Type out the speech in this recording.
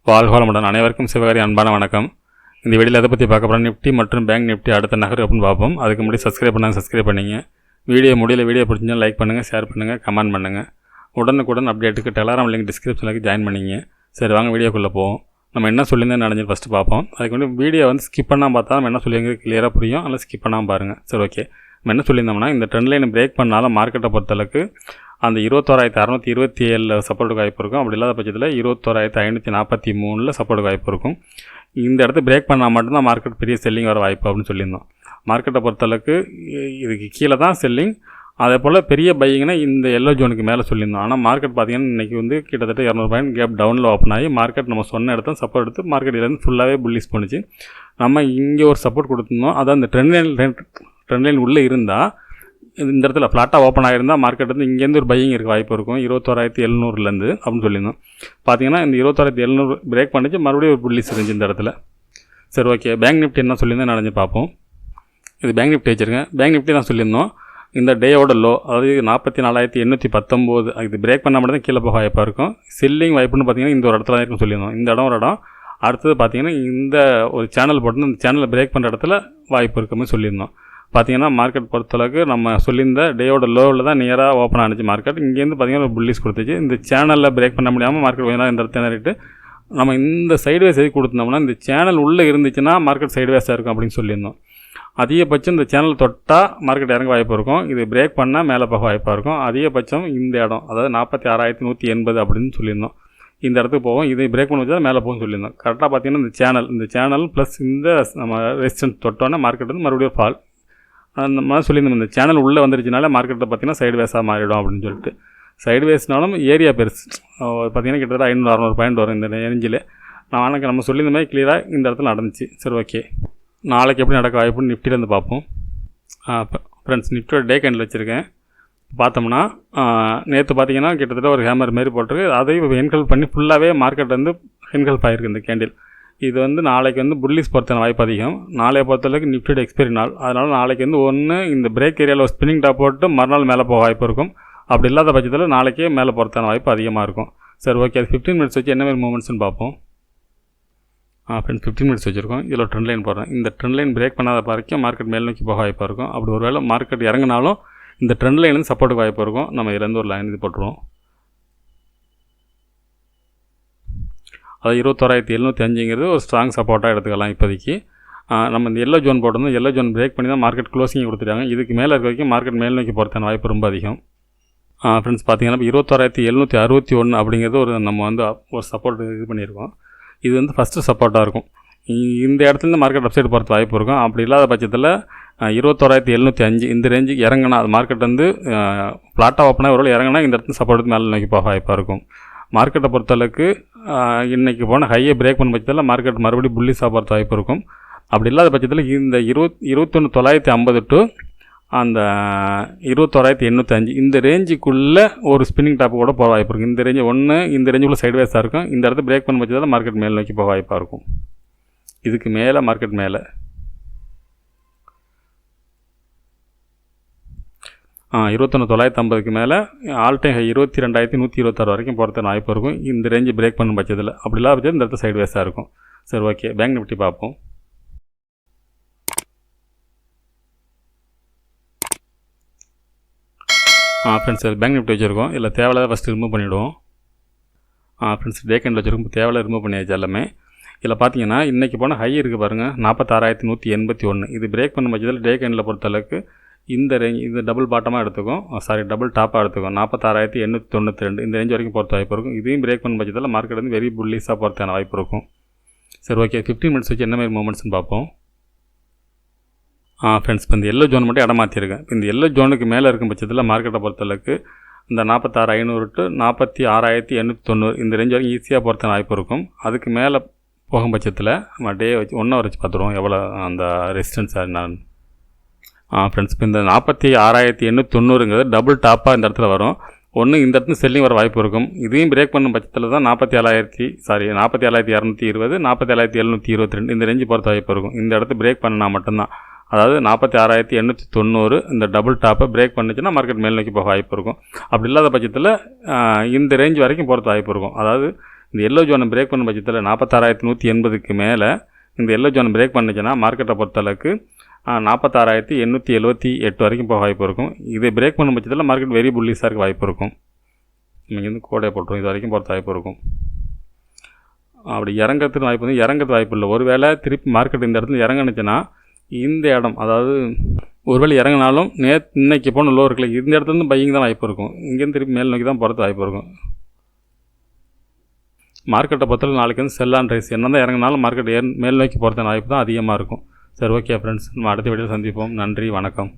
வாழ்க வளமுடன். அனைவருக்கும் சிவகாரி அன்பான வணக்கம். இந்த வீடியோவில் எதை பற்றி பார்க்க போகிறோம், நிஃப்டி மற்றும் பேங்க் நிஃப்டி அடுத்த நகர் அப்படின்னு பார்ப்போம். அதுக்கு முன்னாடி சப்ஸ்கிரைப் பண்ணிங்க. வீடியோ பிடிச்சிருந்தா லைக் பண்ணுங்கள், ஷேர் பண்ணுங்கள், கமெண்ட் பண்ணுங்கள். உடனுக்குடன் அப்டேட்டுக்கு டெலகிராம் லிங்க் டிஸ்கிரிப்ஷனுக்கு ஜாயின் பண்ணிங்க. சரி, வாங்க வீடியோக்குள்ளே போவோம். நம்ம என்ன சொல்லியிருந்தேன் நடந்து ஃபஸ்ட்டு பார்ப்போம். அதுக்கு வந்து வீடியோ ஸ்கிப் பண்ணாமல் பார்த்தா நம்ம என்ன சொல்லியிருங்க கிளியராக புரியும். அதில் ஸ்கிப் பண்ணாமல் பாருங்கள். சரி, ஓகே. நம்ம என்ன சொல்லியிருந்தோம்னா, இந்த ட்ரெண்ட் லைனை பிரேக் பண்ணாலும் மார்க்கெட்டை பொறுத்தளவுக்கு அந்த 21,627 சப்போர்ட்டுக்கு வாய்ப்பு இருக்கும். அப்படி இல்லாத பட்சத்தில் 21,543 சப்போர்ட்டுக்கு வாய்ப்பு இருக்கும். இந்த இடத்த பிரேக் பண்ணால் மட்டும்தான் மார்க்கெட் பெரிய செல்லிங் வர வாய்ப்பு அப்படின்னு சொல்லியிருந்தோம். மார்க்கெட்டை பொறுத்தளவுக்கு இதுக்கு கீழே தான் செல்லிங், அதே போல் பெரிய பையிங்னா இந்த எல்லோ ஜோனுக்கு மேலே சொல்லியிருந்தோம். ஆனால் மார்க்கெட் பார்த்திங்கன்னா இன்றைக்கி கிட்டத்தட்ட 200 பாயிண்ட் கேப் டவுனில் ஓப்பன் ஆகி மார்க்கெட் நம்ம சொன்ன இடத்த சப்போர்ட் எடுத்து மார்க்கெட் இதுலேருந்து ஃபுல்லாகவே புல்லிஷ் பண்ணிச்சு. நம்ம இங்கே ஒரு சப்போர்ட் கொடுத்துருந்தோம். அதான் இந்த ட்ரெண்ட் லைன் உள்ளே இருந்தால் இந்த இடத்துல ஃப்ளாட்டாக ஓப்பன் ஆகிருந்தால் மார்க்கெட் இங்கேருந்து ஒரு பையிங் இருக்க வாய்ப்பு இருக்கும் 21,700 அப்படின்னு சொல்லியிருந்தோம். பார்த்தீங்கன்னா இந்த 21,700 பிரேக் பண்ணிச்சு, மறுபடியும் ஒரு புல்லிஸ் இருந்துச்சு இந்த இடத்துல. சரி, ஓகே. பேங்க் நிஃப்டி என்ன சொல்லியிருந்தேன் நடந்து பார்ப்போம். இது பேங்க் நிஃப்டி வச்சுருக்கேன். பேங்க் நிஃப்டி தான் சொல்லியிருந்தோம். இந்த டேயோட லோ, அதாவது 44,819, இது பிரேக் பண்ணால் மட்டும் தான் கீழே போக வாய்ப்பாக இருக்கும். செல்லிங் வாய்ப்புன்னு பார்த்தீங்கன்னா இந்த ஒரு இடத்துல தான் இருக்குன்னு சொல்லியிருந்தோம். இந்த இடம் ஒரு இடம். அடுத்தது பார்த்தீங்கன்னா இந்த ஒரு சேனல் போட்டு இந்த சேனலை பிரேக் பண்ணுற இடத்துல வாய்ப்பு இருக்குன்னு சொல்லியிருந்தோம். பார்த்தீங்கன்னா மார்க்கெட் பொறுத்தளவுக்கு நம்ம சொல்லியிருந்த டேயோட லோவில் தான் நியராக ஓப்பன் ஆனிச்சு மார்க்கெட். இங்கேருந்து பார்த்தீங்கன்னா ஒரு புல்லிஸ் கொடுத்துச்சு. இந்த சேனலில் பிரேக் பண்ண முடியாமல் மார்க்கெட் கொஞ்சம் இந்த இடத்துல நேரிட்டு நம்ம இந்த சைடுவேஸ் எது கொடுத்தோம்னா, இந்த சேனல் உள்ளே இருந்துச்சுன்னா மார்க்கெட் சைடுவேஸாக இருக்கும் அப்படின்னு சொல்லியிருந்தோம். அதிகபட்சம் இந்த சேனல் தொட்டால் மார்க்கெட் இறங்க வாய்ப்பு இருக்கும். இது பிரேக் பண்ணால் மேலே போக வாய்ப்பாக இருக்கும். அதிகபட்சம் இந்த இடம், அதாவது 46,180 அப்படின்னு சொல்லியிருந்தோம். இந்த இடத்துக்கு போவோம். இது பிரேக் பண்ணி வச்சா மேலே போகும் சொல்லியிருந்தோம். கரெக்டாக பார்த்தீங்கன்னா இந்த சேனல் ப்ளஸ் இந்த நம்ம ரெசிஸ்டன்ஸ் தொட்டோன்னே மார்க்கெட் மறுபடியும் ஃபால் அந்த மாதிரி சொல்லியிருந்தோம். இந்த சேனல் உள்ளே வந்துருச்சுனால மார்க்கெட்டை பார்த்திங்கன்னா சைடுவேஸாக மாறிடும் அப்படின்னு சொல்லிட்டு. சைடுவேஸ்னாலும் ஏரியா பெருசு பார்த்திங்கன்னா கிட்டத்தட்ட 500-600 பாயிண்ட் வரும் இந்த ரேஞ்சில். நம்ம சொல்லியிருந்த மாதிரி கிளியராக இந்த இடத்துல நடந்துச்சு. சரி, ஓகே. நாளைக்கு எப்படி நடக்க வாய்ப்புன்னு நிஃப்டிலேருந்து பார்ப்போம். ஃப்ரெண்ட்ஸ், நிஃப்டியோட டே கேண்டில் வச்சுருக்கேன். பார்த்தோம்னா நேற்று பார்த்திங்கன்னா கிட்டத்தட்ட ஒரு ஹேமர் மாரி போட்டிருக்கு. அதையும் என்கல்ப் பண்ணி ஃபுல்லாகவே மார்க்கெட் என்கல்ப் ஆகிருக்கு இந்த கேண்டில். இது நாளைக்கு புல்லிஸ் பொறுத்தான வாய்ப்பு அதிகம். நாளைய பொறுத்தளவுக்கு நிஃப்டியோட எக்ஸ்பைரி நாள். அதனால் நாளைக்கு ஒன்று இந்த பிரேக் ஏரியாவில் ஸ்பின்னிங் டாப் போட்டு மறுநாள் மேலே போக வாய்ப்பு இருக்கும். அப்படி இல்லாத பட்சத்தில் நாளைக்கே மேலே பொறுத்தான வாய்ப்பு அதிகமாக இருக்கும். சரி, ஓகே. அது 15 மினிட்ஸ் வச்சு என்ன மாதிரி மூமெண்ட்ஸ்னு பார்ப்போம். ஃப்ரெண்ட்ஸ், 15 மினிட்ஸ் வச்சுருக்கோம். இதில் ட்ரெண்ட் லைன் போடுறேன். இந்த ட்ரெண்ட் லைன் பிரேக் பண்ணாத வரைக்கும் மார்க்கெட் மேல் நோக்கி போக வாய்ப்பாக இருக்கும். அப்படி ஒரு வேளை மார்க்கெட் இறங்கினாலும் இந்த ட்ரெண்ட் லைன்லேருந்து சப்போர்ட்டுக்கு வாய்ப்பு இருக்கும். நம்ம இதுலேருந்து ஒரு லைன் இது போட்டுருவோம். அது 21,705 ஒரு ஸ்ட்ராங் சப்போர்ட்டாக எடுத்துக்கலாம் இப்போதைக்கு. நம்ம இந்த எல்லோ ஜோன் போட்டிருந்தோம். எல்லோ ஜோன் பிரேக் பண்ணி தான் மார்க்கெட் க்ளோசிங் கொடுத்துட்டாங்க. இதுக்கு மேலே இருக்க வரைக்கும் மார்க்கெட் மேல் நோக்கி போகிறதான வாய்ப்பு ரொம்ப அதிகம். ஃப்ரெண்ட்ஸ், பார்த்தீங்கன்னா 21,761 அப்படிங்கிறது நம்ம ஒரு சப்போர்ட் இது பண்ணியிருக்கோம். இது ஃபஸ்ட்டு சப்போர்ட்டாக இருக்கும். இந்த இடத்துலேருந்து மார்க்கெட் அப்சைடு போகிறது வாய்ப்பு இருக்கும். அப்படி இல்லாத பட்சத்தில் 21,705 இந்த ரேஞ்சுக்கு இறங்கினா அது மார்க்கெட் ஃப்ளாட்டாக ஓப்பனாக ஒரு இறங்கினா இந்த இடத்துல சப்போர்ட் மேலே நோக்கி போக வாய்ப்பாக இருக்கும். மார்க்கெட்டை பொறுத்தளவுக்கு இன்றைக்கி போன ஹையை பிரேக் பண்ண பட்சத்தில் மார்க்கெட் மறுபடியும் புல்லிஸாக போகிறது வாய்ப்பு இருக்கும். அப்படி இல்லாத பட்சத்தில் இந்த 21,950 டு அந்த 21,805 இந்த ரேஞ்சுக்குள்ளே ஒரு ஸ்பின்னிங் டாப்பு கூட போக வாய்ப்பு இருக்கும். இந்த ரேஞ்சுக்குள்ளே சைடுவேஸாக இருக்கும். இந்த இடத்த பிரேக் பண்ண பட்சத்தில் மார்க்கெட் மேல் நோக்கி போக வாய்ப்பாக இருக்கும். இதுக்கு மேலே மார்க்கெட் மேலே 21,950க்கு மேலே ஆல் டைம் ஹை 22,126 வரைக்கும் போகிறதுக்கு வாய்ப்பு இருக்கும். இந்த ரேஞ்சு பிரேக் பண்ணும் பட்சத்தில். அப்படி இல்லாத பட்சத்தில் இந்த இடத்துல சைடுவேஸாக இருக்கும். சரி, ஓகே. பேங்க் நிஃப்டி பார்ப்போம். ஃப்ரெண்ட்ஸ், பேங்க் நிஃப்டி வச்சுருக்கோம். இல்லை தேவையில்லாத ஃபஸ்ட்டு ரிமூவ் பண்ணிவிடுவோம். ஃப்ரெண்ட்ஸ், டே கேண்டில் வச்சுருக்கோம். தேவையில்ல ரிமூவ் பண்ணியாச்சு எல்லாமே. இதில் பார்த்தீங்கன்னா இன்றைக்கி போன ஹை இருக்குது பாருங்கள், 46,181. இது பிரேக் பண்ண பட்சத்தில் டே கேண்டில் பொறுத்தளவுக்கு இந்த ரேஞ்ச் இது டபுள் பாட்டமாக எடுத்துக்கும், டபுள் டாப்பாக எடுத்துக்கும். 46,892 இந்த ரேஞ்ச் வரைக்கும் போகிறது வாய்ப்பு இருக்கும். இதையும் பிரேக் பண்ண பட்சத்தில் மார்க்கெட் வெரி புல்லிஸாக போகிறதுக்கான வாய்ப்பு இருக்கும். சரி, ஓகே. 15 மினிட்ஸ் வச்சு என்ன மாதிரி மூமெண்ட்ஸ்னு பார்ப்போம். ஃப்ரெண்ட்ஸ், இப்போ இந்த எல்லோ ஜோன் மட்டும் இடம் மாற்றிருக்கேன். இந்த எல்லோ ஜோனுக்கு மேலே இருக்கும் பட்சத்தில் மார்க்கெட்டை பொறுத்தளவுக்கு இந்த 46,500 டு 46,890 இந்த ரேஞ்ச் வரைக்கும் ஈஸியாக போகிறதுக்கான வாய்ப்பு இருக்கும். அதுக்கு மேலே போகும் பட்சத்தில் நம்ம டே வச்சு 1 ஹவர் வச்சு பார்த்துருவோம் எவ்வளோ அந்த ரெசிஸ்டன்ஸ் நான். ஃப்ரெண்ட்ஸ், இப்போ இந்த 46,890 டபுள் டாப்பாக இந்த இடத்துல வரும். இந்த இடத்துல செல்லிங் வர வாய்ப்பு இருக்கும். இதையும் பிரேக் பண்ணும் பட்சத்தில் தான் 47,220 47,722 இந்த ரேஞ்சு போகிறது வாய்ப்பு இருக்கும். இந்த இடத்த பிரேக் பண்ணால் மட்டும்தான், அதாவது 46,890 இந்த டபுள் டாப்பை பிரேக் பண்ணிச்சுன்னா மார்க்கெட் மேல் நோக்கி போக வாய்ப்பு இருக்கும். அப்படி இல்லாத பட்சத்தில் இந்த ரேஞ்ச் வரைக்கும் போகிறது வாய்ப்பு இருக்கும். அதாவது இந்த எல்லோ ஜோனை பிரேக் பண்ண பட்சத்தில் 46,180க்கு மேலே இந்த எல்லோ ஜோனை பிரேக் பண்ணுச்சுன்னா மார்க்கெட்டை பொறுத்தளவுக்கு 46,878 வரைக்கும் போக வாய்ப்பு இருக்கும். இதை பிரேக் பண்ணும் பட்சத்தில் மார்க்கெட் வெரி புல்லிஷாக இருக்க வாய்ப்பு இருக்கும். நீங்கள் வந்து கோடையை போட்டுரும், இது வரைக்கும் பொறுத்த வாய்ப்பு இருக்கும். அப்படி இறங்கிறதுக்கு வாய்ப்பு வந்து இறங்கிறது வாய்ப்பு இல்லை. ஒருவேளை திருப்பி மார்க்கெட் இந்த இடத்துல இறங்குனுச்சுன்னா இந்த இடம், அதாவது ஒருவேளை இறங்கினாலும் இன்னைக்கு போன லோ இருக்குல்ல, இந்த இடத்துலேருந்து பையிங் தான் வாய்ப்பு இருக்கும். இங்கேருந்து திருப்பி மேல் நோக்கி தான் போகிறது வாய்ப்பு இருக்கும். மார்க்கெட்டை பொறுத்தவரை நாளைக்கு வந்து செல் அண்ட் ரைஸ் என்ன தான் இறங்கினாலும் மார்க்கெட் மேல் நோக்கி போகிறதுன வாய்ப்பு தான் அதிகமாக இருக்கும். சரி, ஓகே ஃப்ரெண்ட்ஸ், நம்ம அடுத்த வீடியோ சந்திப்போம். நன்றி, வணக்கம்.